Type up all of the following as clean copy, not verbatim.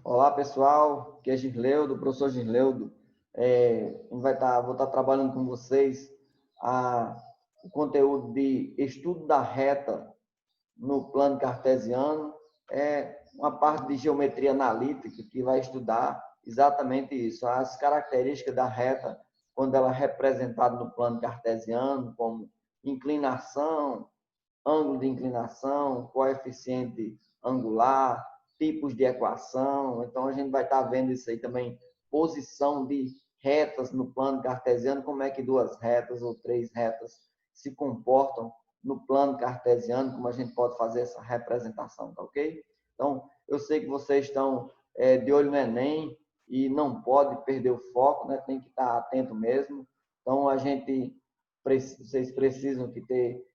Olá, pessoal. Aqui é Girleudo, professor Girleudo. Vou estar trabalhando com vocês o conteúdo de estudo da reta no plano cartesiano. É uma parte de geometria analítica que vai estudar exatamente isso, as características da reta quando ela é representada no plano cartesiano, como inclinação, ângulo de inclinação, coeficiente angular, tipos de equação. Então, a gente vai estar vendo isso aí também, posição de retas no plano cartesiano, como é que duas retas ou três retas se comportam no plano cartesiano, como a gente pode fazer essa representação, tá ok? Então, eu sei que vocês estão de olho no Enem e não pode perder o foco, né? Tem que estar atento mesmo. Então, vocês precisam que ter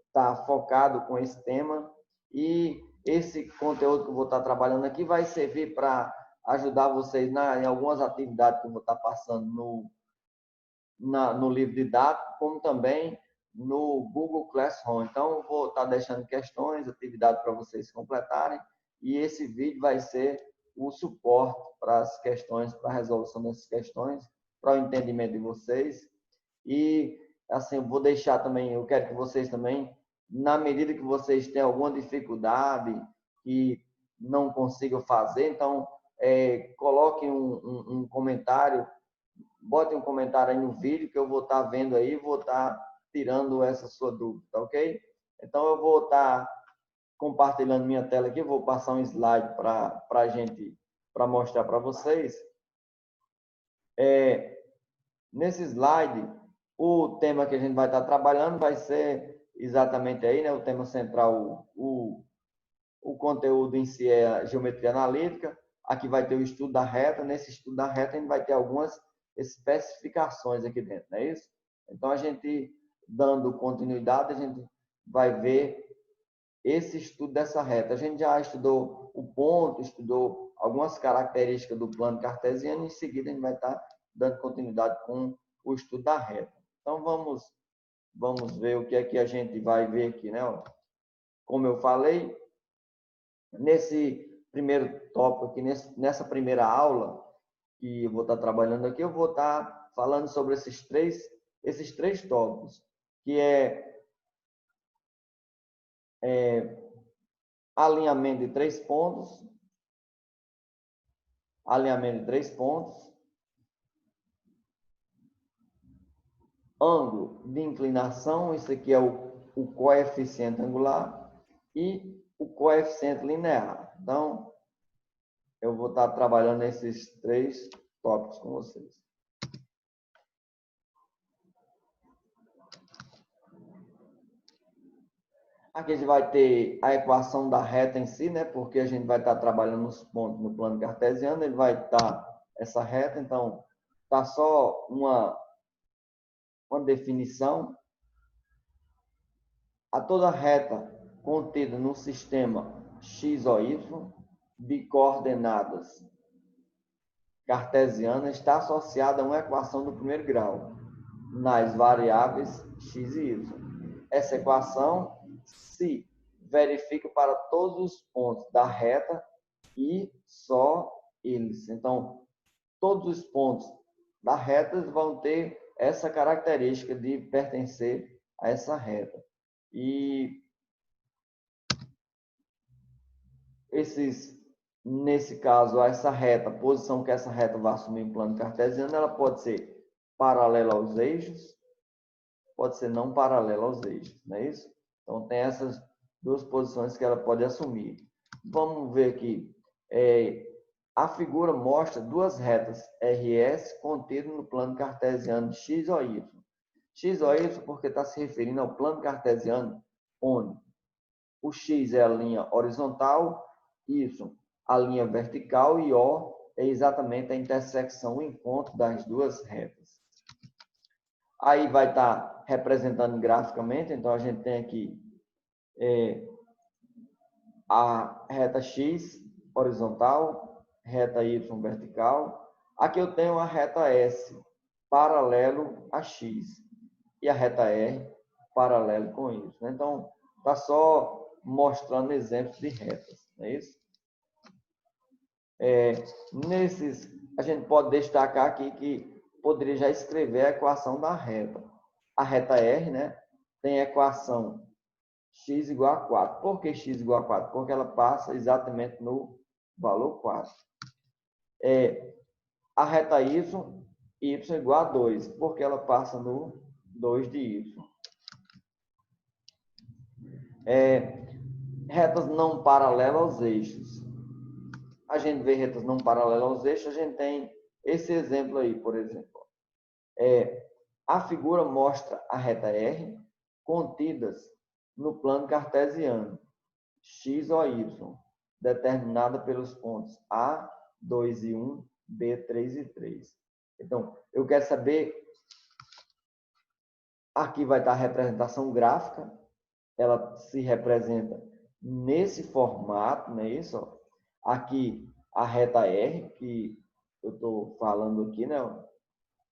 estar focado com esse tema, e esse conteúdo que eu vou estar trabalhando aqui vai servir para ajudar vocês em algumas atividades que eu vou estar passando no livro didático, como também no Google Classroom. Então, eu vou estar deixando questões, atividades para vocês completarem, e esse vídeo vai ser o suporte para as questões, para a resolução dessas questões, para o entendimento de vocês. E assim, eu vou deixar também, eu quero que vocês também, na medida que vocês têm alguma dificuldade e não consigam fazer, então coloquem um comentário, botem um comentário aí no vídeo que eu vou estar vendo aí, vou estar tirando essa sua dúvida, tá ok? Então eu vou estar compartilhando minha tela aqui, vou passar um slide para a gente, para mostrar para vocês. Nesse slide, o tema que a gente vai estar trabalhando vai ser exatamente aí, né? O tema central, o conteúdo em si é a geometria analítica. Aqui vai ter o estudo da reta. Nesse estudo da reta, a gente vai ter algumas especificações aqui dentro, não é isso? Então, a gente, dando continuidade, a gente vai ver esse estudo dessa reta. A gente já estudou o ponto, estudou algumas características do plano cartesiano, e em seguida a gente vai estar dando continuidade com o estudo da reta. Então, vamos ver o que é que a gente vai ver aqui, né? Como eu falei, nesse primeiro tópico aqui, nessa primeira aula que eu vou estar trabalhando aqui, eu vou estar falando sobre esses três tópicos, que é alinhamento de três pontos, ângulo de inclinação, isso aqui é o coeficiente angular, e o coeficiente linear. Então, eu vou estar trabalhando esses três tópicos com vocês. Aqui a gente vai ter a equação da reta em si, né? Porque a gente vai estar trabalhando os pontos no plano cartesiano, ele vai estar essa reta, então tá só uma definição. A toda reta contida no sistema x ou y de coordenadas cartesianas está associada a uma equação do primeiro grau nas variáveis x e y. Essa equação se verifica para todos os pontos da reta e só eles. Então, todos os pontos da reta vão ter essa característica de pertencer a essa reta. E nesse caso, essa reta, a posição que essa reta vai assumir em plano cartesiano, ela pode ser paralela aos eixos, pode ser não paralela aos eixos, não é isso? Então, tem essas duas posições que ela pode assumir. Vamos ver aqui. A figura mostra duas retas RS contidas no plano cartesiano X ou Y. X ou Y porque está se referindo ao plano cartesiano, onde o X é a linha horizontal, Y a linha vertical e O é exatamente a intersecção, o encontro das duas retas. Aí vai estar representando graficamente, então a gente tem aqui a reta X horizontal, reta Y vertical. Aqui eu tenho a reta S paralelo a X e a reta R paralelo com Y. Então, está só mostrando exemplos de retas, não é isso? Nesses, a gente pode destacar aqui que poderia já escrever a equação da reta. A reta R, né, tem a equação x igual a 4. Por que x igual a 4? Porque ela passa exatamente no valor 4. A reta y igual a 2, porque ela passa no 2 de y. Retas não paralelas aos eixos. A gente vê retas não paralelas aos eixos, a gente tem esse exemplo aí, por exemplo. A figura mostra a reta R contidas no plano cartesiano, x ou y, determinada pelos pontos A, 2 e 1, B, 3 e 3. Então, eu quero saber, aqui vai estar a representação gráfica, ela se representa nesse formato, não é isso? Aqui a reta R, que eu estou falando aqui, né?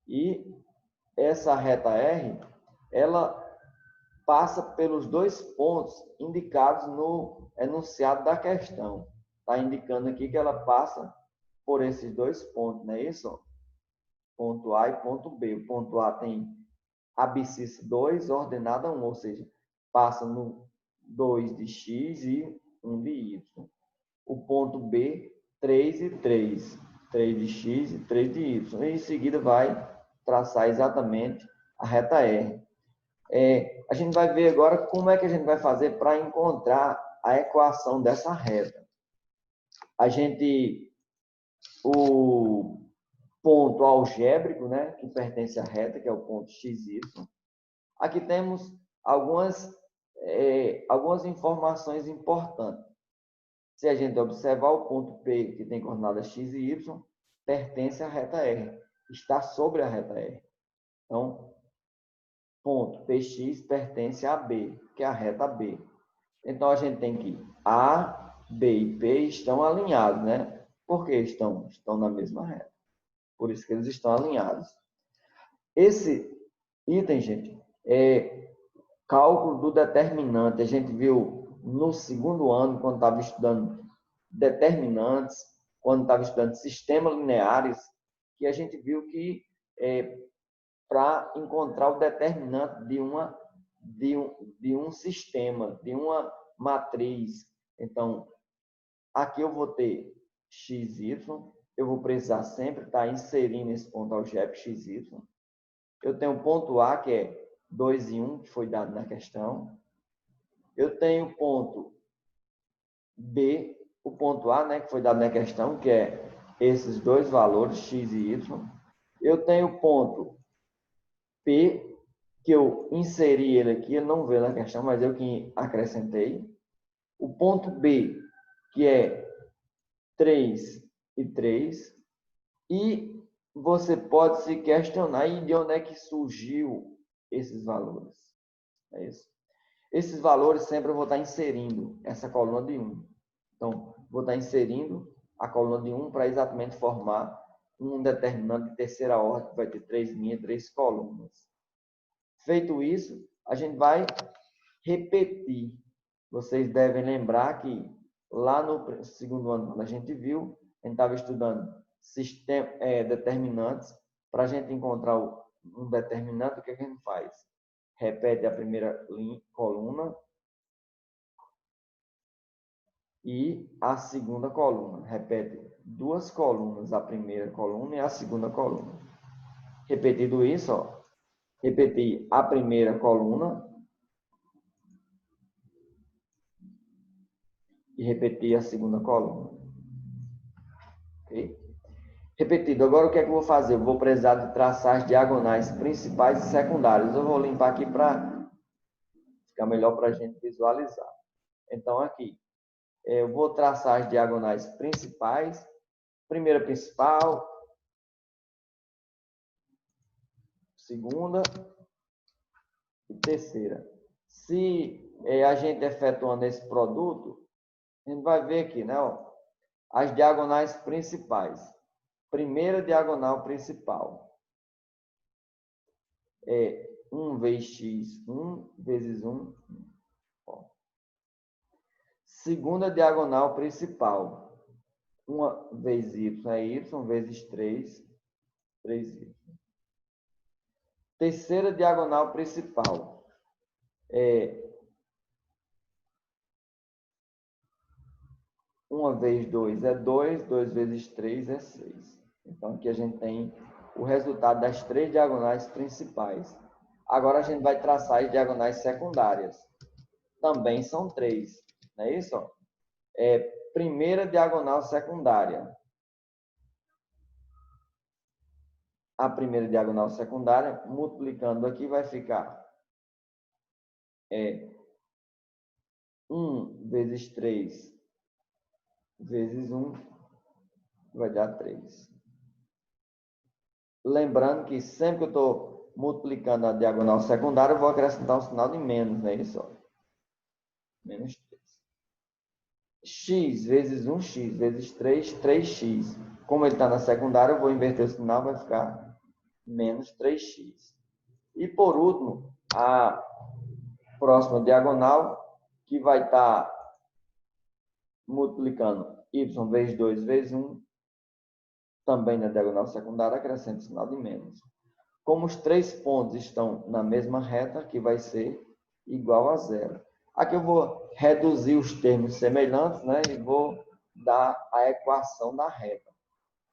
E essa reta R, ela passa pelos dois pontos indicados no enunciado da questão. Está indicando aqui que ela passa por esses dois pontos, não é isso? Ponto A e ponto B. O ponto A tem abscissa 2, ordenada 1, ou seja, passa no 2 de x e 1 de y. O ponto B, 3 e 3. 3 de x e 3 de y. E em seguida vai traçar exatamente a reta R. A gente vai ver agora como é que a gente vai fazer para encontrar a equação dessa reta. O ponto algébrico, né, que pertence à reta, que é o ponto xy. Aqui temos algumas informações importantes. Se a gente observar o ponto P, que tem coordenadas x e y, pertence à reta R, está sobre a reta R. Então, ponto PX pertence a B, que é a reta B. Então, a gente tem que A, B e P estão alinhados, né? Por que estão? Estão na mesma reta. Por isso que eles estão alinhados. Esse item, gente, é cálculo do determinante. A gente viu no segundo ano, quando estava estudando determinantes, quando estava estudando sistemas lineares, que a gente viu que para encontrar o determinante de um sistema, de uma matriz. Então, aqui eu vou ter xy, eu vou precisar sempre estar inserindo esse ponto algébrico xy. Eu tenho o ponto A, que é 2 e 1, que foi dado na questão. Eu tenho o ponto B, o ponto A, né, que foi dado na questão, que é esses dois valores, x e y. Eu tenho o ponto P, que eu inseri ele aqui, ele não veio na questão, mas eu que acrescentei. O ponto B, que é 3 e 3. E você pode se questionar de onde é que surgiu esses valores. É isso. Esses valores sempre eu vou estar inserindo essa coluna de 1. Então, vou estar inserindo a coluna de 1 para exatamente formar um determinante de terceira ordem, que vai ter 3 linhas, 3 colunas. Feito isso, a gente vai repetir. Vocês devem lembrar que lá no segundo ano, quando a gente viu, a gente estava estudando determinantes. Para a gente encontrar um determinante, o que a gente faz? Repete a primeira coluna e a segunda coluna. Repete duas colunas, a primeira coluna e a segunda coluna. Repetido isso, ó, repetir a primeira coluna e repetir a segunda coluna. Ok? Repetido. Agora, o que é que eu vou fazer? Eu vou precisar de traçar as diagonais principais e secundárias. Eu vou limpar aqui para ficar melhor para a gente visualizar. Então, aqui, eu vou traçar as diagonais principais. Primeira principal, segunda e terceira. Se a gente efetuando esse produto, a gente vai ver aqui, né? Ó, as diagonais principais. Primeira diagonal principal é 1 vezes x, 1 vezes 1. Ó. Segunda diagonal principal, 1 vezes y é y vezes 3, 3y. Terceira diagonal principal. 1 vezes 2 é 2, 2 vezes 3 é 6. Então, aqui a gente tem o resultado das 3 diagonais principais. Agora, a gente vai traçar as diagonais secundárias. Também são 3. Não é isso? Primeira diagonal secundária. A primeira diagonal secundária, multiplicando aqui, vai ficar 1 vezes 3 vezes 1 vai dar 3. Lembrando que sempre que eu estou multiplicando a diagonal secundária, eu vou acrescentar um sinal de menos, não é isso? Menos 3. X vezes 1x vezes 3, 3x. Como ele está na secundária, eu vou inverter o sinal, vai ficar menos 3x. E por último, a próxima diagonal, que vai estar multiplicando y vezes 2 vezes 1, também na diagonal secundária, acrescento o sinal de menos. Como os 3 pontos estão na mesma reta, que vai ser igual a zero. Aqui eu vou reduzir os termos semelhantes, né? E vou dar a equação da reta.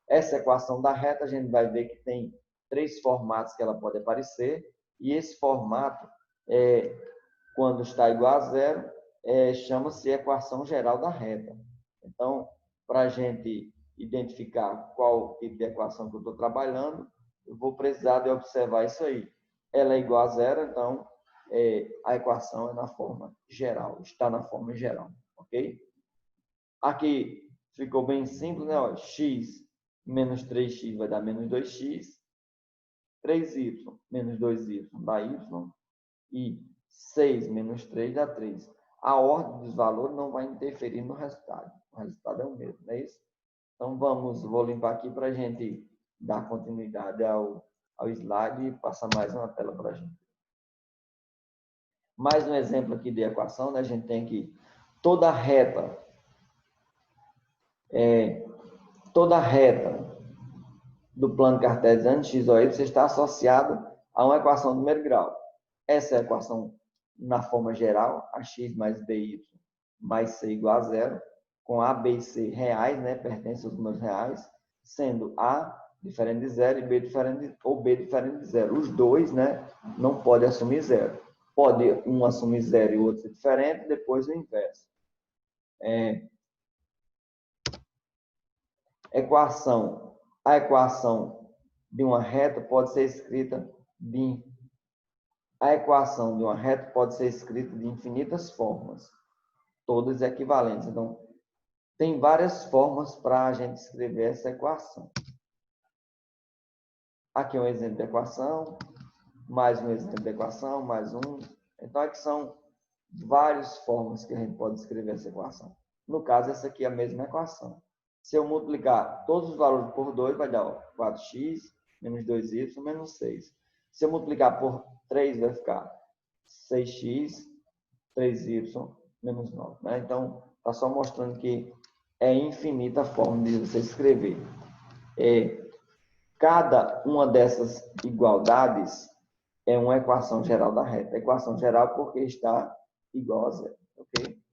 Essa equação da reta, a gente vai ver que tem 3 formatos que ela pode aparecer. E esse formato, quando está igual a zero, chama-se equação geral da reta. Então, para a gente identificar qual tipo de equação que eu estou trabalhando, eu vou precisar de observar isso aí. Ela é igual a zero, então a equação é na forma geral, está na forma geral, ok? Aqui ficou bem simples, né? Ó, x menos 3x vai dar menos 2x, 3y menos 2y dá y, e 6 menos 3 dá 3. A ordem dos valores não vai interferir no resultado. O resultado é o mesmo, não é isso? Então, vou limpar aqui para a gente dar continuidade ao slide e passar mais uma tela para a gente. Mais um exemplo aqui de equação, né? A gente tem aqui toda reta do plano cartesiano x ou y está associada a uma equação de primeiro grau. Essa é a equação na forma geral, ax mais by mais c igual a zero, com a, b e c reais, né? Pertencem aos números reais, sendo a diferente de zero e b diferente de zero. Os dois, né, não podem assumir zero. Pode um assumir zero e o outro ser diferente, depois o inverso. A equação de uma reta pode ser escrita de infinitas formas, todas equivalentes. Então, tem várias formas para a gente escrever essa equação. Aqui é um exemplo de equação, mais um exemplo de equação, mais um. Então, aqui são várias formas que a gente pode escrever essa equação. No caso, essa aqui é a mesma equação. Se eu multiplicar todos os valores por 2, vai dar 4x menos 2y menos 6. Se eu multiplicar por 3, vai ficar 6x, 3y menos 9. Né? Então, está só mostrando que é infinita a forma de você escrever. Cada uma dessas igualdades é uma equação geral da reta. Equação geral porque está igual a zero. Ok?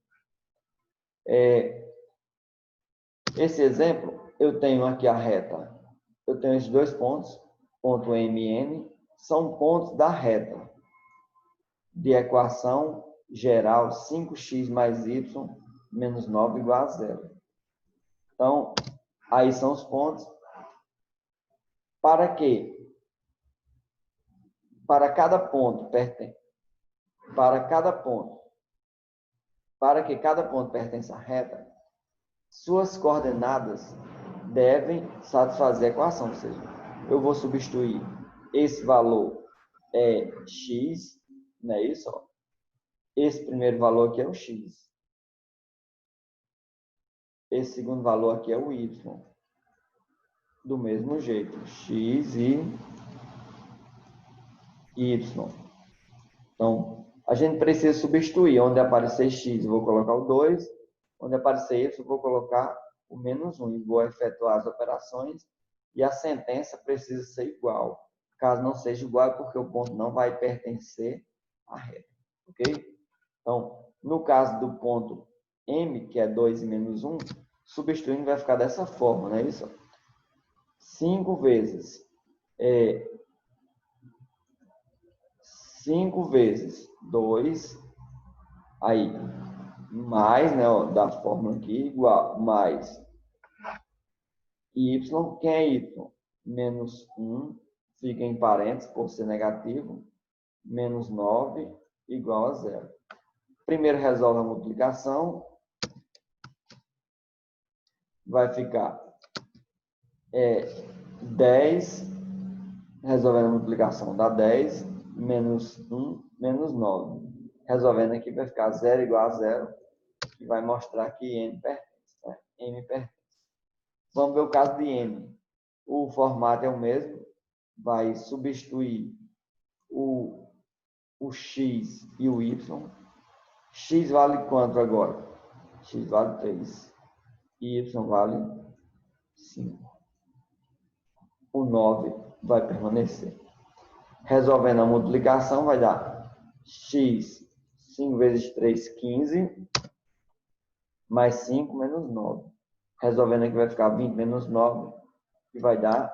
Esse exemplo, eu tenho aqui a reta. Eu tenho esses 2 pontos, ponto M e N, são pontos da reta de equação geral 5x mais y menos 9 igual a zero. Então, aí são os pontos. Para que cada ponto pertença à reta, suas coordenadas devem satisfazer a equação, ou seja, eu vou substituir esse valor x, não é isso? Ó. Esse primeiro valor aqui é o x. Esse segundo valor aqui é o y. Do mesmo jeito, x e y. Então, a gente precisa substituir. Onde aparecer x, eu vou colocar o 2. Onde aparecer y, eu vou colocar o menos 1 e vou efetuar as operações e a sentença precisa ser igual. Caso não seja igual, é porque o ponto não vai pertencer à reta. Ok? Então, no caso do ponto M, que é 2 e menos 1, substituindo vai ficar dessa forma, não é isso? 5 vezes 2, aí, mais, né, ó, da fórmula aqui, igual, mais y, quem é y? Menos 1, fica em parênteses, por ser negativo, menos 9, igual a 0. Primeiro resolve a multiplicação, vai ficar 10, resolvendo a multiplicação dá 10, menos 1, menos 9. Resolvendo aqui vai ficar 0 igual a 0, que vai mostrar que n pertence. Né? M pertence. Vamos ver o caso de n. O formato é o mesmo, vai substituir o x e o y. X vale quanto agora? X vale 3. Y vale 5. O 9 vai permanecer. Resolvendo a multiplicação, vai dar x, 5 vezes 3, 15, mais 5 menos 9. Resolvendo aqui vai ficar 20 menos 9, que vai dar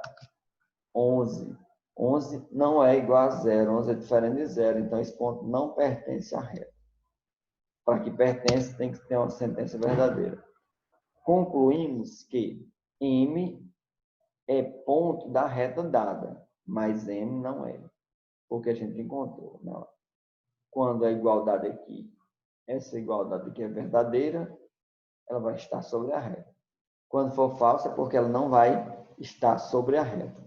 11. 11 não é igual a 0, 11 é diferente de 0, então esse ponto não pertence à reta. Para que pertence, tem que ter uma sentença verdadeira. Concluímos que M é ponto da reta dada, mas M não é, porque a gente encontrou. Não. Quando a igualdade aqui, essa igualdade aqui é verdadeira, ela vai estar sobre a reta. Quando for falsa, é porque ela não vai estar sobre a reta.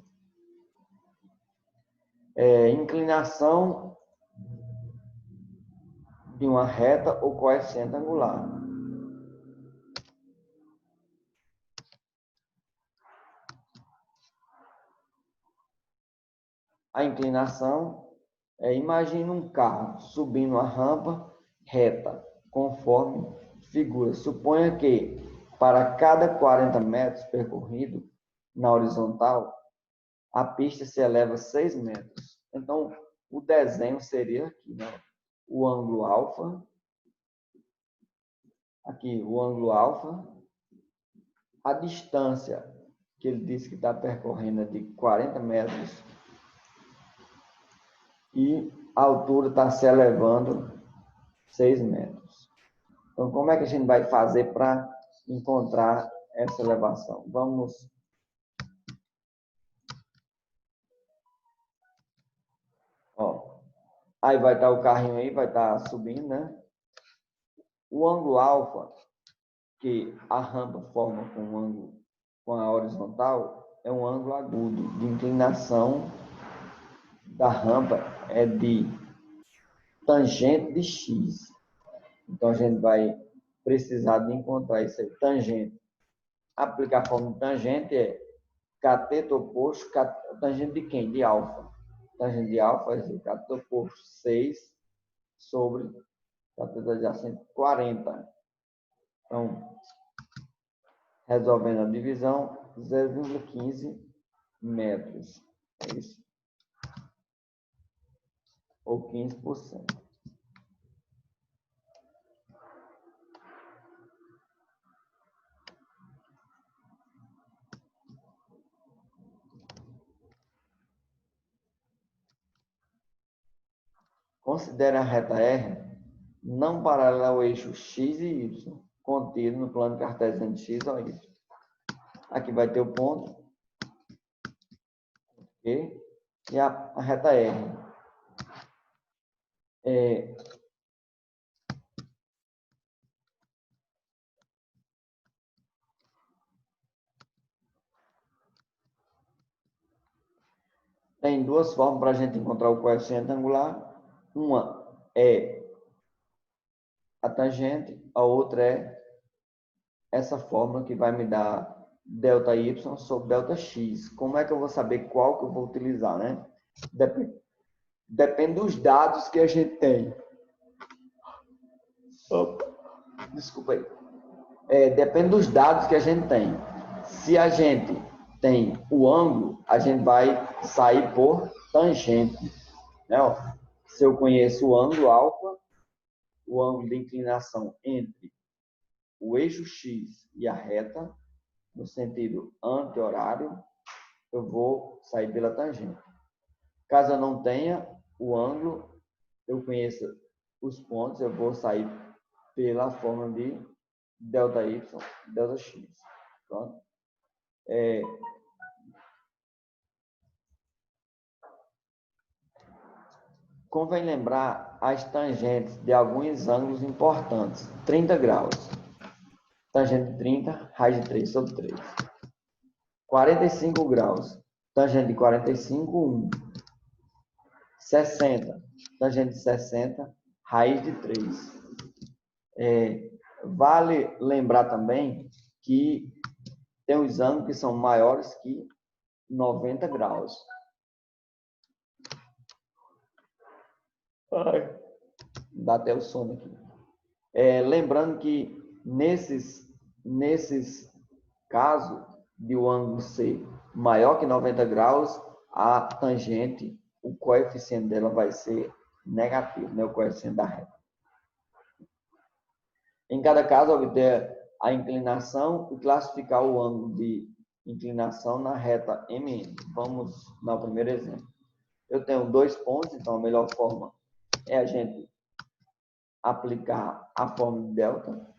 Inclinação de uma reta ou coeficiente angular. A inclinação imagine um carro subindo a rampa reta, conforme figura. Suponha que para cada 40 metros percorrido na horizontal, a pista se eleva 6 metros. Então, o desenho seria aqui, né? O ângulo alfa, aqui o ângulo alfa, a distância que ele disse que está percorrendo é de 40 metros e a altura está se elevando 6 metros. Então, como é que a gente vai fazer para encontrar essa elevação? Vamos... Ó, aí vai estar o carrinho aí, vai estar subindo, né? O ângulo alfa, que a rampa forma com um ângulo com a horizontal, é um ângulo agudo de inclinação da rampa é de tangente de x. Então, a gente vai precisar de encontrar isso aí. Tangente. Aplicar a fórmula de tangente é cateto oposto, tangente de quem? De alfa. Tangente de alfa vai ser cateto oposto 6 sobre cateto adjacente 40. Então, resolvendo a divisão, 0,15 metros. É isso. Ou 15%. Considere a reta R não paralela ao eixo x e y, contido no plano cartesiano de x ou y. Aqui vai ter o ponto Q e a reta R. Tem duas formas para a gente encontrar o coeficiente angular. Uma é a tangente, a outra é essa fórmula que vai me dar delta y sobre delta x. Como é que eu vou saber qual que eu vou utilizar, né? Depende dos dados que a gente tem. Opa, desculpa aí. Depende dos dados que a gente tem. Se a gente tem o ângulo, a gente vai sair por tangente. Né? Se eu conheço o ângulo alfa, o ângulo de inclinação entre o eixo X e a reta, no sentido anti-horário, eu vou sair pela tangente. Caso eu não tenha o ângulo, eu conheça os pontos, eu vou sair pela fórmula de ΔY, ΔX. Pronto. Convém lembrar as tangentes de alguns ângulos importantes. 30 graus. Tangente de 30, raiz de 3 sobre 3. 45 graus. Tangente de 45, 1. 60. Tangente de 60, raiz de 3. Vale lembrar também que tem os ângulos que são maiores que 90 graus. Ai, dá até o sono aqui. Lembrando que nesses casos de o ângulo ser maior que 90 graus, a tangente, o coeficiente dela vai ser negativo, né? O coeficiente da reta. Em cada caso, obter a inclinação e classificar o ângulo de inclinação na reta MN. Vamos no primeiro exemplo. Eu tenho 2 pontos, então a melhor forma é a gente aplicar a fórmula de delta,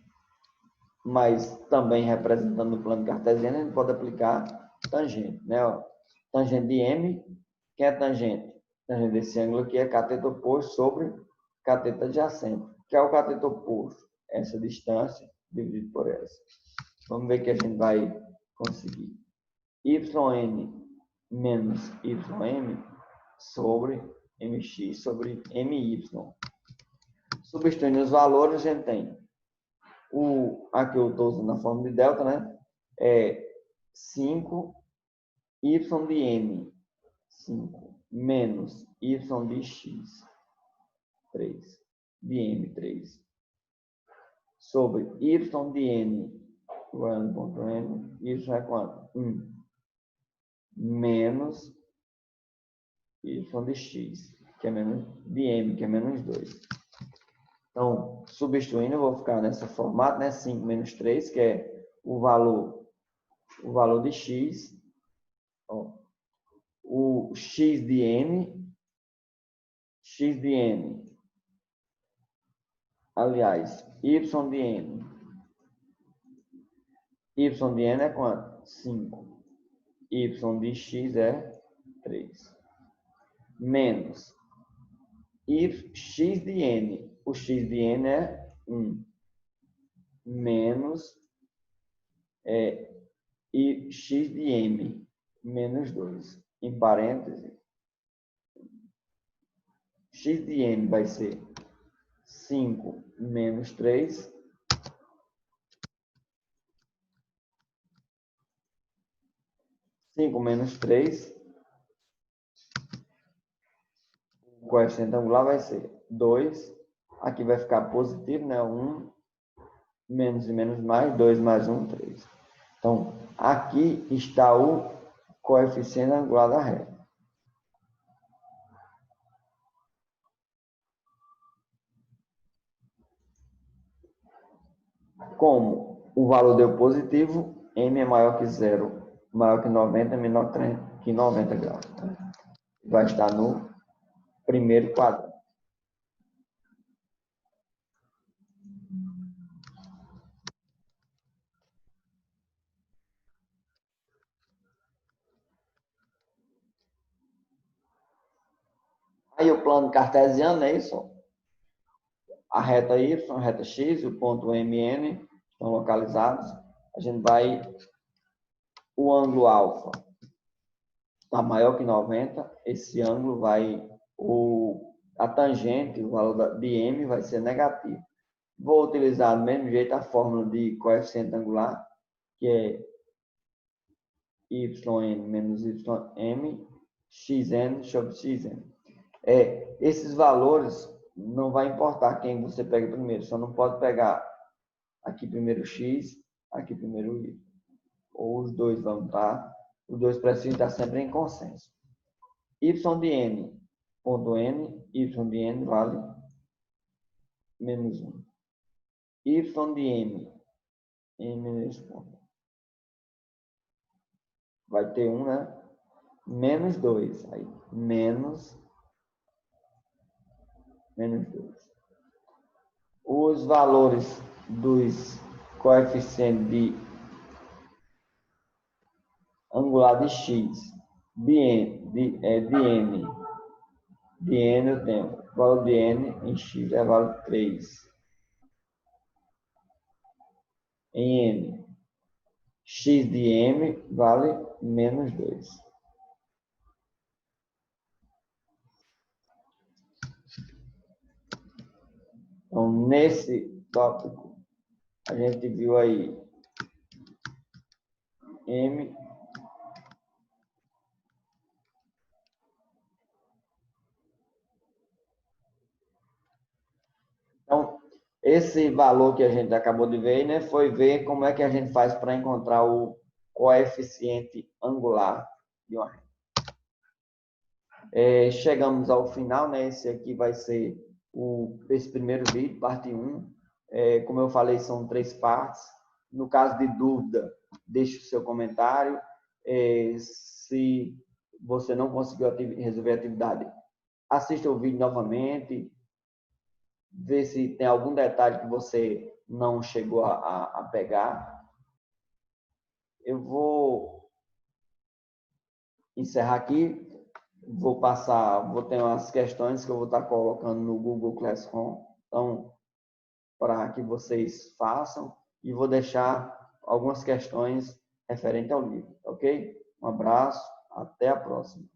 mas também representando o plano cartesiano, a gente pode aplicar tangente, né? Tangente de M, que é tangente? Tangente desse ângulo aqui é cateto oposto sobre cateto adjacente, que é o cateto oposto, essa distância dividido por essa. Vamos ver que a gente vai conseguir. YN menos YM sobre MX sobre MY. Substituindo os valores, a gente tem aqui eu estou usando a fórmula de delta, né? 5 y de m, 5, menos y de x, 3, de m, 3, sobre y de n, ponto n, isso é quanto? 1, menos y de x, que é menos de m, que é menos 2. Então, substituindo, eu vou ficar nessa formato, né? 5 menos 3, que é o valor de x. Ó, o x de n, aliás, y de n. Y de n é quanto? 5. Y de x é 3. Menos x de n. O x de n é 1. Menos x de m, menos 2. Em parênteses, x de m vai ser 5 menos 3. 5 menos 3. O coeficiente angular vai ser 2. Aqui vai ficar positivo, né? 1 menos e menos mais, 2 mais 1, 3. Então, aqui está o coeficiente angular da reta. Como o valor deu positivo, m é maior que 0, maior que 90, menor que 90 graus. Vai estar no primeiro quadro. Aí o plano cartesiano é isso. A reta Y, a reta X e o ponto MN estão localizados. A gente vai... O ângulo alfa está maior que 90. Esse ângulo vai... A tangente, o valor de M vai ser negativo. Vou utilizar do mesmo jeito a fórmula de coeficiente angular, que é yn menos ym, xn sobre xn. Esses valores não vai importar quem você pega primeiro, só não pode pegar Aqui primeiro x, aqui primeiro y. Ou os dois vão estar, os dois precisam estar sempre em consenso. Y de n, ponto n, y de n vale menos 1. Y de m, m nesse ponto. Vai ter 1, né? Menos 2. Aí, menos 2. Os valores dos coeficientes de angular de x, de n eu tenho o valor de n em x é valor 3. Em n, x de m vale menos 2. Então, nesse tópico, a gente viu aí m Então, esse valor que a gente acabou de ver, né, foi ver como é que a gente faz para encontrar o coeficiente angular de uma reta. Chegamos ao final, né? Esse aqui vai ser esse primeiro vídeo, parte 1. Como eu falei, são 3 partes. No caso de dúvida, deixe o seu comentário. Se você não conseguiu resolver a atividade, assista o vídeo novamente. Ver se tem algum detalhe que você não chegou a pegar. Eu vou encerrar aqui. Vou ter umas questões que eu vou estar colocando no Google Classroom. Então, para que vocês façam. E vou deixar algumas questões referentes ao livro, ok? Um abraço, até a próxima.